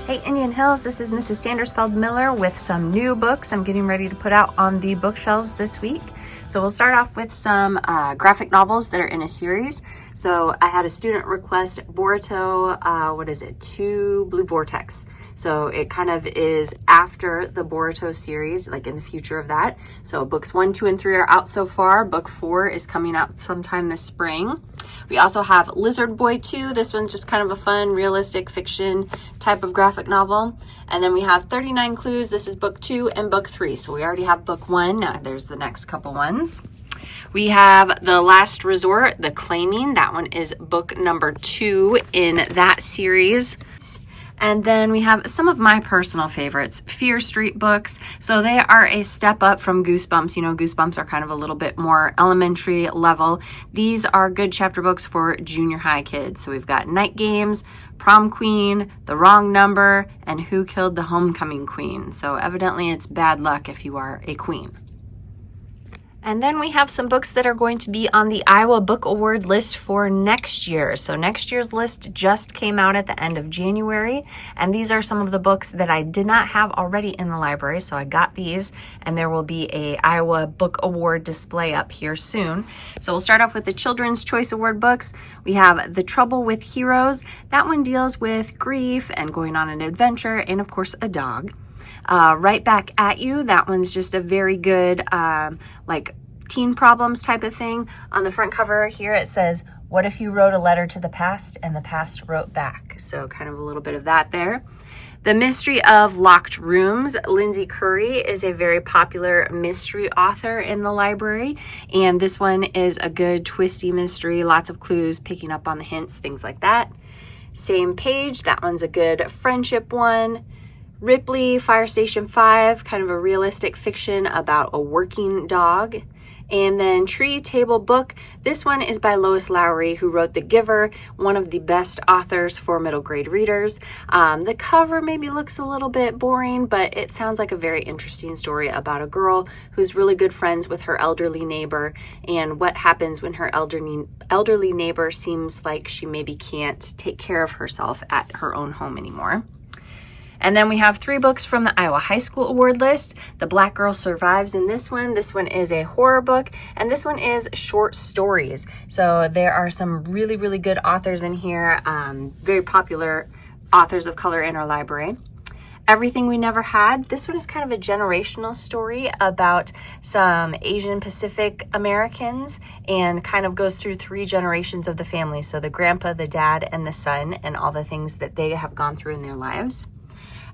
Hey Indian Hills, this is Mrs. Sandersfeld-Miller with some new books I'm getting ready to put out on the bookshelves this week. So we'll start off with some graphic novels that are in a series. So I had a student request Boruto, 2 Blue Vortex. So it kind of is after the Boruto series, like in the future of that. So books 1, 2, and 3 are out so far. Book 4 is coming out sometime this spring. We also have Lizard Boy 2. This one's just kind of a fun, realistic fiction type of graphic novel. And then we have 39 Clues. This is book 2 and book 3. So we already have book 1. Now there's the next couple ones. We have The Last Resort, The Claiming. That one is book number 2 in that series. And then we have some of my personal favorites, Fear Street books. So they are a step up from Goosebumps. You know, Goosebumps are kind of a little bit more elementary level. These are good chapter books for junior high kids. So we've got Night Games, Prom Queen, The Wrong Number, and Who Killed the Homecoming Queen. So evidently it's bad luck if you are a queen. And then we have some books that are going to be on the Iowa Book Award list for next year. So next year's list just came out at the end of January. And these are some of the books that I did not have already in the library. So I got these, and there will be a Iowa Book Award display up here soon. So we'll start off with the Children's Choice Award books. We have The Trouble with Heroes. That one deals with grief and going on an adventure, and of course a dog. Right Back at You. That one's just a very good, like teen problems type of thing. On the front cover here, it says, "What if you wrote a letter to the past and the past wrote back?" So kind of a little bit of that there. The Mystery of Locked Rooms. Lindsay Curry is a very popular mystery author in the library. And this one is a good twisty mystery, lots of clues, picking up on the hints, things like that. Same Page. That one's a good friendship one. Ripley, Fire Station 5, kind of a realistic fiction about a working dog. And then Tree Table Book. This one is by Lois Lowry, who wrote The Giver, one of the best authors for middle grade readers. The cover maybe looks a little bit boring, but it sounds like a very interesting story about a girl who's really good friends with her elderly neighbor, and what happens when her elderly neighbor seems like she maybe can't take care of herself at her own home anymore. And then we have 3 books from the Iowa High School Award list. The Black Girl Survives in this one. This one is a horror book, and this one is short stories. So there are some really, really good authors in here, very popular authors of color in our library. Everything We Never Had. This one is kind of a generational story about some Asian Pacific Americans, and kind of goes through 3 generations of the family. So the grandpa, the dad, and the son, and all the things that they have gone through in their lives.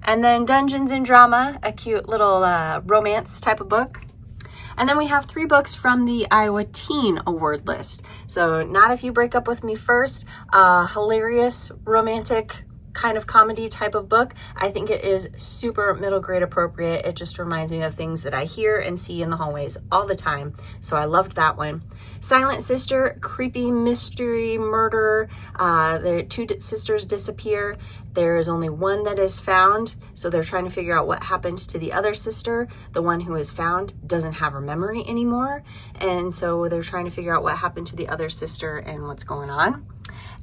And then Dungeons and Drama, a cute little romance type of book. And then we have 3 books from the Iowa Teen Award list. So Not If You Break Up With Me First, hilarious, romantic, kind of comedy type of book. I think it is super middle grade appropriate. It just reminds me of things that I hear and see in the hallways all the time. So I loved that one. Silent Sister, creepy mystery murder. The 2 sisters disappear. There is only one that is found, so they're trying to figure out what happened to the other sister. The one who is found doesn't have her memory anymore, and so they're trying to figure out what happened to the other sister and what's going on.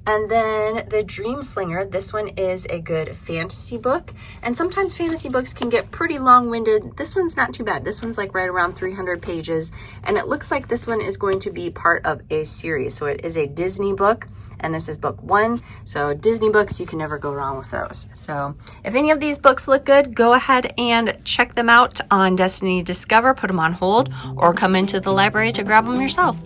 And then The Dream Slinger. This one is a good fantasy book, and sometimes fantasy books can get pretty long-winded. This one's not too bad. This one's like right around 300 pages, and it looks like this one is going to be part of a series. So it is a Disney book, and this is book 1. So Disney books, you can never go wrong with those. So if any of these books look good, go ahead and check them out on Destiny Discover, put them on hold, or come into the library to grab them yourself.